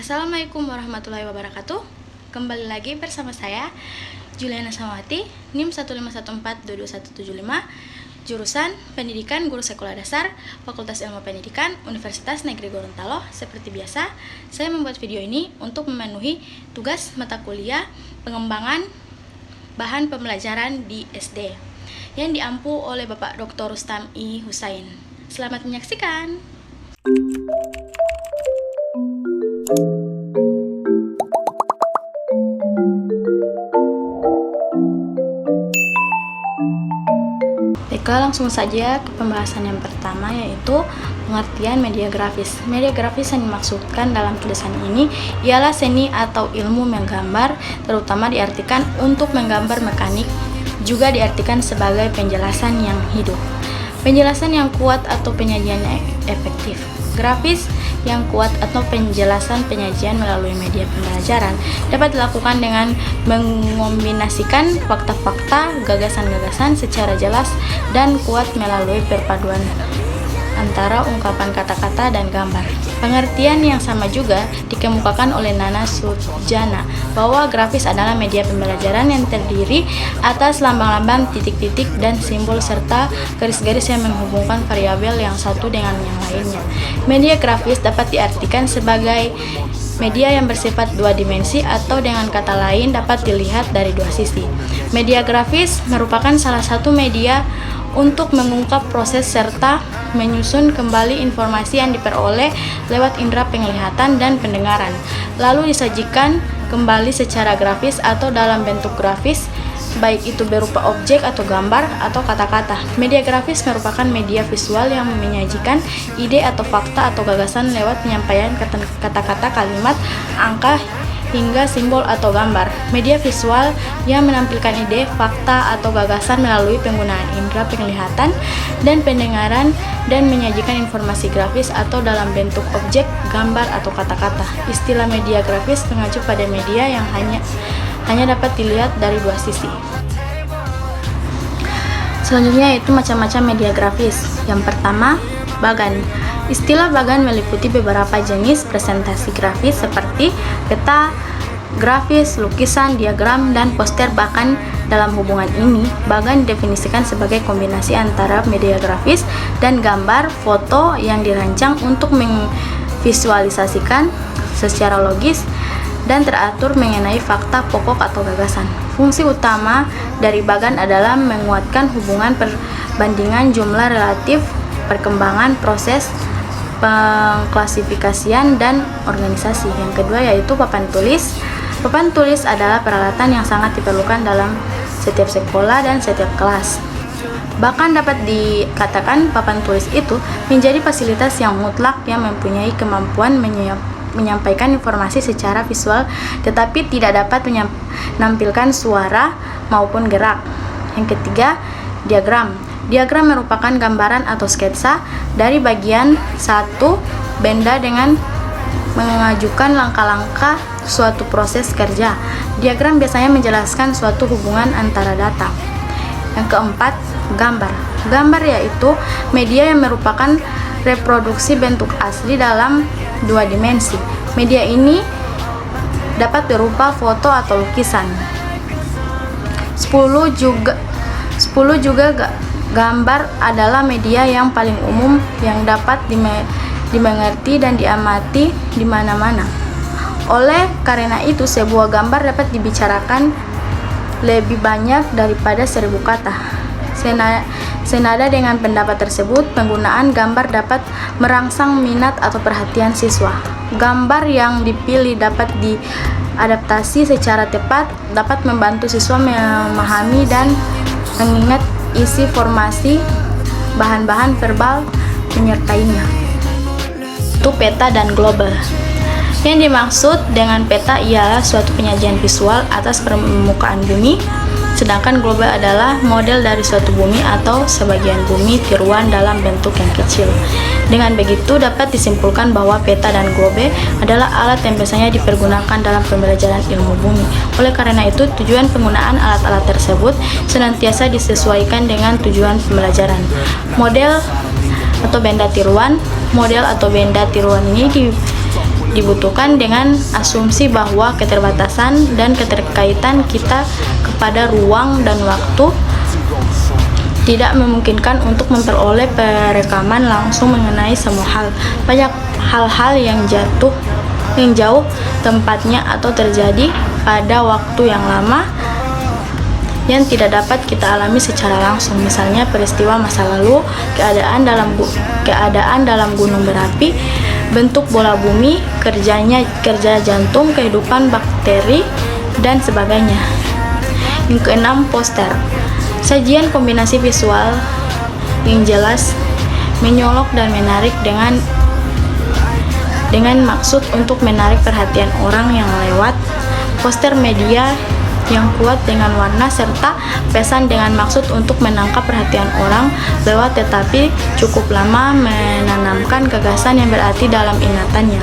Assalamualaikum warahmatullahi wabarakatuh. Kembali lagi bersama saya Juliana Samawati, NIM 151422175, jurusan Pendidikan Guru Sekolah Dasar, Fakultas Ilmu Pendidikan, Universitas Negeri Gorontalo. Seperti biasa, saya membuat video ini untuk memenuhi tugas mata kuliah pengembangan bahan pembelajaran di SD yang diampu oleh Bapak Dr. Rustam I. Husain. Selamat menyaksikan. Baiklah, langsung saja ke pembahasan yang pertama, yaitu pengertian media grafis. Media grafis yang dimaksudkan dalam tulisan ini ialah seni atau ilmu menggambar, terutama diartikan untuk menggambar mekanik, juga diartikan sebagai penjelasan yang hidup, penjelasan yang kuat atau penyajian efektif. Grafis yang kuat atau penjelasan penyajian melalui media pembelajaran dapat dilakukan dengan mengombinasikan fakta-fakta, gagasan-gagasan secara jelas dan kuat melalui perpaduan antara ungkapan kata-kata dan gambar. Pengertian yang sama juga dikemukakan oleh Nana Sujana bahwa grafis adalah media pembelajaran yang terdiri atas lambang-lambang, titik-titik, dan simbol serta garis-garis yang menghubungkan variabel yang satu dengan yang lainnya. Media grafis dapat diartikan sebagai media yang bersifat dua dimensi atau dengan kata lain dapat dilihat dari dua sisi. Media grafis merupakan salah satu media untuk mengungkap proses serta menyusun kembali informasi yang diperoleh lewat indera penglihatan dan pendengaran, lalu disajikan kembali secara grafis atau dalam bentuk grafis, baik itu berupa objek atau gambar atau kata-kata. Media grafis merupakan media visual yang menyajikan ide atau fakta atau gagasan lewat penyampaian kata-kata, kalimat, angka, hingga simbol atau gambar. Media visual yang menampilkan ide, fakta, atau gagasan melalui penggunaan indera penglihatan dan pendengaran dan menyajikan informasi grafis atau dalam bentuk objek, gambar, atau kata-kata. Istilah media grafis mengacu pada media yang hanya dapat dilihat dari dua sisi. Selanjutnya yaitu macam-macam media grafis. Yang pertama, bagan. Istilah bagan meliputi beberapa jenis presentasi grafis seperti peta, grafis, lukisan, diagram, dan poster. Bahkan dalam hubungan ini, bagan didefinisikan sebagai kombinasi antara media grafis dan gambar, foto yang dirancang untuk memvisualisasikan secara logis dan teratur mengenai fakta pokok atau gagasan. Fungsi utama dari bagan adalah menguatkan hubungan perbandingan jumlah relatif, perkembangan proses pengklasifikasian dan organisasi. Yang kedua yaitu papan tulis. Papan tulis adalah peralatan yang sangat diperlukan dalam setiap sekolah dan setiap kelas. Bahkan dapat dikatakan papan tulis itu menjadi fasilitas yang mutlak yang mempunyai kemampuan menyampaikan informasi secara visual tetapi tidak dapat menampilkan suara maupun gerak. Yang ketiga, diagram. Diagram merupakan gambaran atau sketsa dari bagian satu benda dengan mengajukan langkah-langkah suatu proses kerja. Diagram biasanya menjelaskan suatu hubungan antara data. Yang keempat, gambar. Gambar yaitu media yang merupakan reproduksi bentuk asli dalam dua dimensi. Media ini dapat berupa foto atau lukisan. 10 juga gambar adalah media yang paling umum yang dapat dimengerti dan diamati di mana-mana. Oleh karena itu, sebuah gambar dapat dibicarakan lebih banyak daripada 1000 kata. Senada dengan pendapat tersebut, penggunaan gambar dapat merangsang minat atau perhatian siswa. Gambar yang dipilih dapat diadaptasi secara tepat, dapat membantu siswa memahami dan mengingat isi formasi bahan-bahan verbal menyertainya. Itu peta dan global. Yang dimaksud dengan peta ialah suatu penyajian visual atas permukaan bumi, sedangkan global adalah model dari suatu bumi atau sebagian bumi tiruan dalam bentuk yang kecil. Dengan begitu dapat disimpulkan bahwa peta dan globe adalah alat yang biasanya dipergunakan dalam pembelajaran ilmu bumi. Oleh karena itu, tujuan penggunaan alat-alat tersebut senantiasa disesuaikan dengan tujuan pembelajaran. Model atau benda tiruan. Model atau benda tiruan ini dibutuhkan dengan asumsi bahwa keterbatasan dan keterkaitan kita kepada ruang dan waktu tidak memungkinkan untuk memperoleh perekaman langsung mengenai semua hal. Banyak hal-hal yang jauh tempatnya atau terjadi pada waktu yang lama yang tidak dapat kita alami secara langsung. Misalnya peristiwa masa lalu, keadaan dalam gunung berapi, bentuk bola bumi, kerja jantung, kehidupan bakteri, dan sebagainya. Yang keenam, poster. Sajian kombinasi visual yang jelas, menyolok dan menarik dengan maksud untuk menarik perhatian orang yang lewat. Poster media yang kuat dengan warna serta pesan dengan maksud untuk menangkap perhatian orang lewat, tetapi cukup lama menanamkan gagasan yang berarti dalam ingatannya.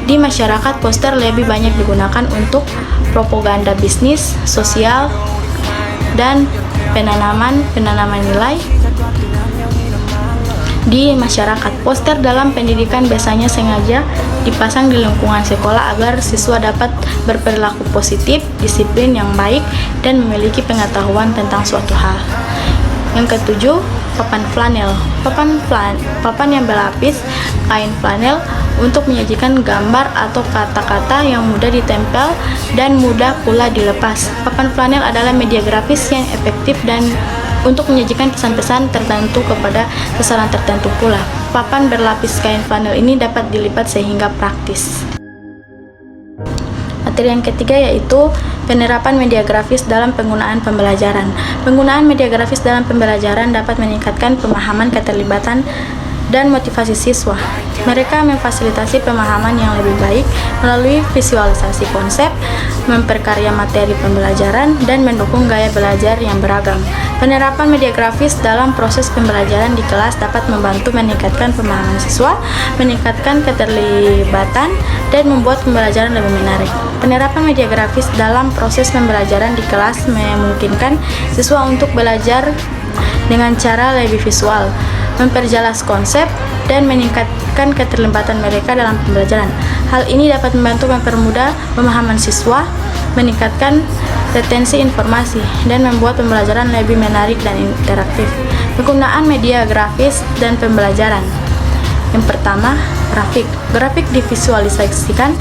Di masyarakat, poster lebih banyak digunakan untuk propaganda bisnis, sosial, dan penanaman nilai di masyarakat. Poster dalam pendidikan biasanya sengaja dipasang di lingkungan sekolah agar siswa dapat berperilaku positif, disiplin yang baik, dan memiliki pengetahuan tentang suatu hal. Yang ketujuh, papan flanel. Papan yang berlapis kain flanel untuk menyajikan gambar atau kata-kata yang mudah ditempel dan mudah pula dilepas. Papan flanel adalah media grafis yang efektif dan untuk menyajikan pesan-pesan tertentu kepada sasaran tertentu pula. Papan berlapis kain flanel ini dapat dilipat sehingga praktis. Materi yang ketiga yaitu penerapan media grafis dalam penggunaan pembelajaran. Penggunaan media grafis dalam pembelajaran dapat meningkatkan pemahaman, keterlibatan, dan motivasi siswa. Mereka memfasilitasi pemahaman yang lebih baik melalui visualisasi konsep, memperkaya materi pembelajaran, dan mendukung gaya belajar yang beragam. Penerapan media grafis dalam proses pembelajaran di kelas dapat membantu meningkatkan pemahaman siswa, meningkatkan keterlibatan, dan membuat pembelajaran lebih menarik. Penerapan media grafis dalam proses pembelajaran di kelas memungkinkan siswa untuk belajar dengan cara lebih visual, memperjelas konsep, dan meningkatkan keterlibatan mereka dalam pembelajaran. Hal ini dapat membantu mempermudah pemahaman siswa, meningkatkan retensi informasi, dan membuat pembelajaran lebih menarik dan interaktif. Penggunaan media grafis dan pembelajaran. Yang pertama, grafik. Grafik divisualisasikan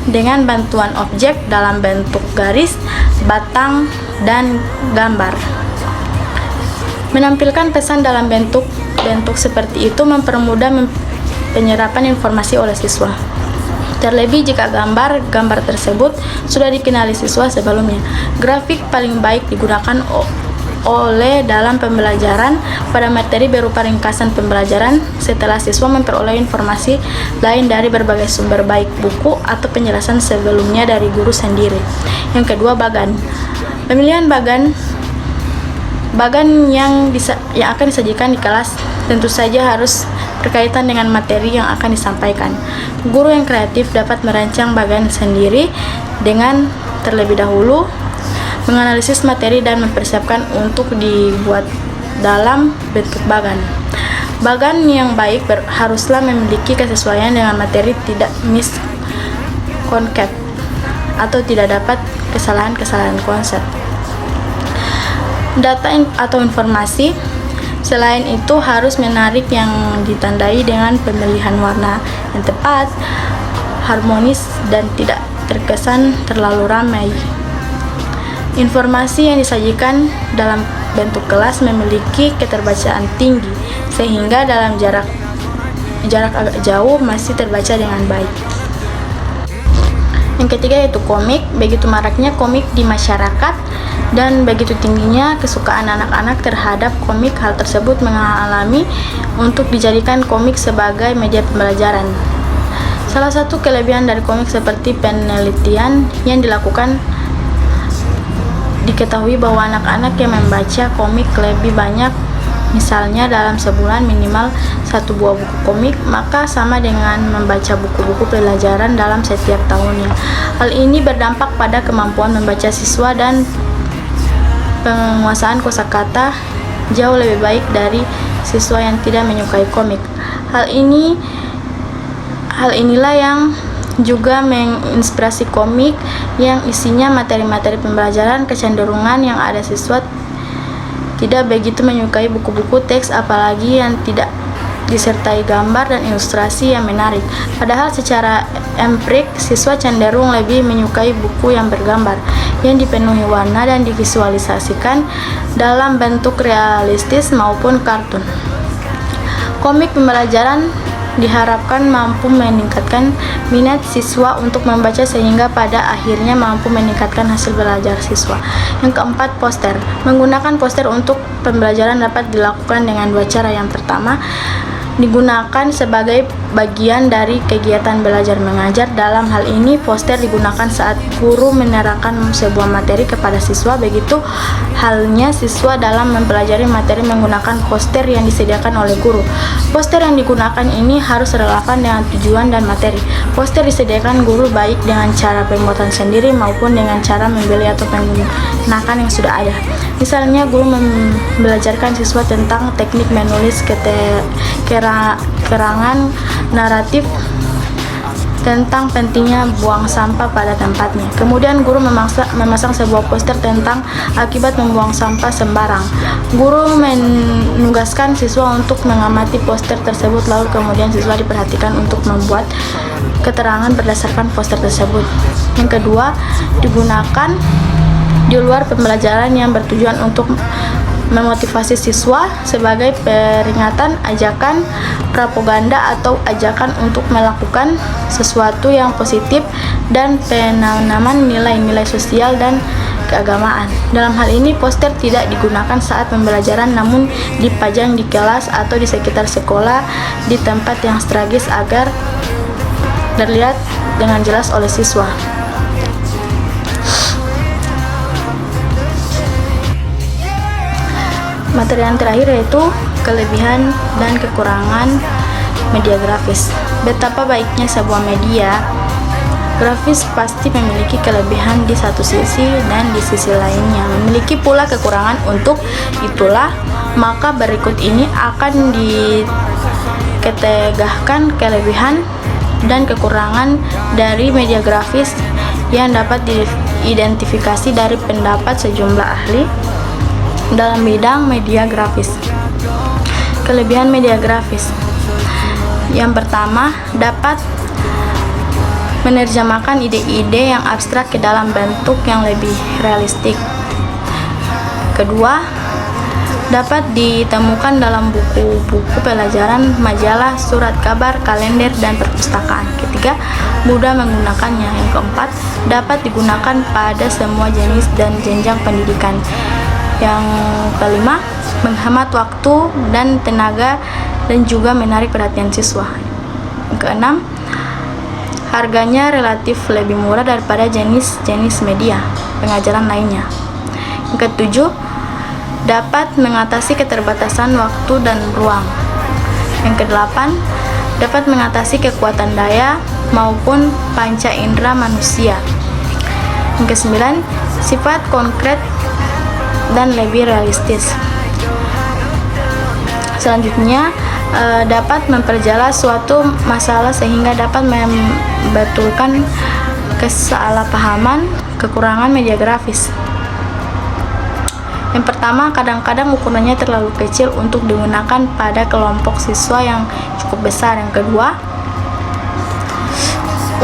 dengan bantuan objek dalam bentuk garis, batang, dan gambar. Menampilkan pesan dalam bentuk seperti itu mempermudah penyerapan informasi oleh siswa. Terlebih jika gambar tersebut sudah dikenali siswa sebelumnya. Grafik paling baik digunakan oleh dalam pembelajaran pada materi berupa ringkasan pembelajaran setelah siswa memperoleh informasi lain dari berbagai sumber, baik buku atau penjelasan sebelumnya dari guru sendiri. Yang kedua, bagan. Pemilihan bagan yang akan disajikan di kelas tentu saja harus berkaitan dengan materi yang akan disampaikan. Guru yang kreatif dapat merancang bagan sendiri dengan terlebih dahulu menganalisis materi dan mempersiapkan untuk dibuat dalam bentuk bagan. Bagan yang baik haruslah memiliki kesesuaian dengan materi, tidak miskonkep atau tidak dapat kesalahan konsep. Data atau informasi. Selain itu harus menarik yang ditandai dengan pemilihan warna yang tepat, harmonis, dan tidak terkesan terlalu ramai. Informasi yang disajikan dalam bentuk kelas memiliki keterbacaan tinggi sehingga dalam jarak agak jauh masih terbaca dengan baik. Yang ketiga yaitu komik. Begitu maraknya komik di masyarakat dan begitu tingginya kesukaan anak-anak terhadap komik, hal tersebut mengalami untuk dijadikan komik sebagai media pembelajaran. Salah satu kelebihan dari komik seperti penelitian yang dilakukan, diketahui bahwa anak-anak yang membaca komik lebih banyak, misalnya dalam sebulan minimal 1 buah buku komik, maka sama dengan membaca buku-buku pelajaran dalam setiap tahunnya. Hal ini berdampak pada kemampuan membaca siswa dan penguasaan kosakata jauh lebih baik dari siswa yang tidak menyukai komik. Hal inilah yang juga menginspirasi komik yang isinya materi-materi pembelajaran. Kecenderungan yang ada siswa tidak begitu menyukai buku-buku teks apalagi yang tidak disertai gambar dan ilustrasi yang menarik. Padahal secara empirik siswa cenderung lebih menyukai buku yang bergambar, yang dipenuhi warna dan divisualisasikan dalam bentuk realistis maupun kartun. Komik pembelajaran diharapkan mampu meningkatkan minat siswa untuk membaca sehingga pada akhirnya mampu meningkatkan hasil belajar siswa. Yang keempat, poster. Menggunakan poster untuk pembelajaran dapat dilakukan dengan dua cara. Yang pertama, digunakan sebagai bagian dari kegiatan belajar mengajar. Dalam hal ini, poster digunakan saat guru menerangkan sebuah materi kepada siswa. Begitu halnya siswa dalam mempelajari materi menggunakan poster yang disediakan oleh guru. Poster yang digunakan ini harus relevan dengan tujuan dan materi. Poster disediakan guru baik dengan cara pembuatan sendiri maupun dengan cara membeli atau menggunakan yang sudah ada. Misalnya, guru membelajarkan siswa tentang teknik menulis keterangan naratif tentang pentingnya buang sampah pada tempatnya. Kemudian guru memasang sebuah poster tentang akibat membuang sampah sembarang. Guru menugaskan siswa untuk mengamati poster tersebut, lalu kemudian siswa diperhatikan untuk membuat keterangan berdasarkan poster tersebut. Yang kedua, digunakan di luar pembelajaran yang bertujuan untuk memotivasi siswa sebagai peringatan, ajakan, propaganda, atau ajakan untuk melakukan sesuatu yang positif dan penanaman nilai-nilai sosial dan keagamaan. Dalam hal ini, poster tidak digunakan saat pembelajaran namun dipajang di kelas atau di sekitar sekolah di tempat yang strategis agar terlihat dengan jelas oleh siswa. Materi yang terakhir yaitu kelebihan dan kekurangan media grafis. Betapa baiknya sebuah media grafis pasti memiliki kelebihan di satu sisi dan di sisi lainnya memiliki pula kekurangan. Untuk itulah maka berikut ini akan diketegahkan kelebihan dan kekurangan dari media grafis yang dapat diidentifikasi dari pendapat sejumlah ahli dalam bidang media grafis. Kelebihan media grafis. Yang pertama, dapat menerjemahkan ide-ide yang abstrak ke dalam bentuk yang lebih realistik. Kedua, dapat ditemukan dalam buku-buku pelajaran, majalah, surat kabar, kalender, dan perpustakaan. Ketiga, mudah menggunakannya. Yang keempat, dapat digunakan pada semua jenis dan jenjang pendidikan. Yang kelima, menghemat waktu dan tenaga dan juga menarik perhatian siswa. Yang keenam, harganya relatif lebih murah daripada jenis-jenis media pengajaran lainnya. Yang ketujuh, dapat mengatasi keterbatasan waktu dan ruang. Yang kedelapan, dapat mengatasi kekuatan daya maupun panca indera manusia. Yang kesembilan, sifat konkret dan lebih realistis. Selanjutnya, dapat memperjelas suatu masalah sehingga dapat membetulkan kesalahpahaman. Kekurangan media grafis. Yang pertama, kadang-kadang ukurannya terlalu kecil untuk digunakan pada kelompok siswa yang cukup besar. Yang kedua,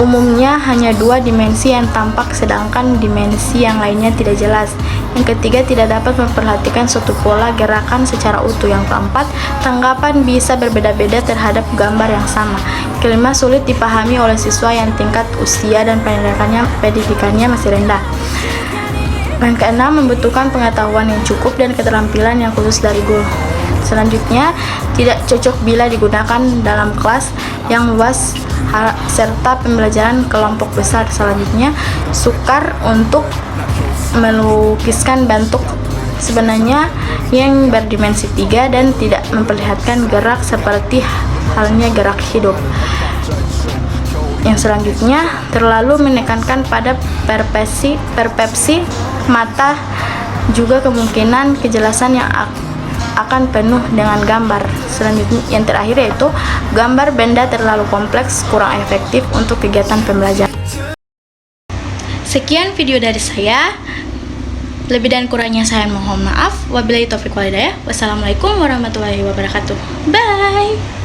umumnya hanya dua dimensi yang tampak sedangkan dimensi yang lainnya tidak jelas. Yang ketiga, tidak dapat memperhatikan suatu pola gerakan secara utuh. Yang keempat, tanggapan bisa berbeda-beda terhadap gambar yang sama. Kelima, sulit dipahami oleh siswa yang tingkat usia dan pendidikannya masih rendah. Yang keenam, membutuhkan pengetahuan yang cukup dan keterampilan yang khusus dari guru. Selanjutnya, tidak cocok bila digunakan dalam kelas yang luas serta pembelajaran kelompok besar. Selanjutnya, sukar untuk melukiskan bentuk sebenarnya yang berdimensi 3 dan tidak memperlihatkan gerak seperti halnya gerak hidup. Yang selanjutnya, terlalu menekankan pada persepsi mata, juga kemungkinan kejelasan yang akan penuh dengan gambar. Selanjutnya yang terakhir yaitu gambar benda terlalu kompleks, kurang efektif untuk kegiatan pembelajaran. Sekian video dari saya. Lebih dan kurangnya saya mohon maaf. Wabillahi taufiq wal hidayah. Wassalamualaikum warahmatullahi wabarakatuh. Bye.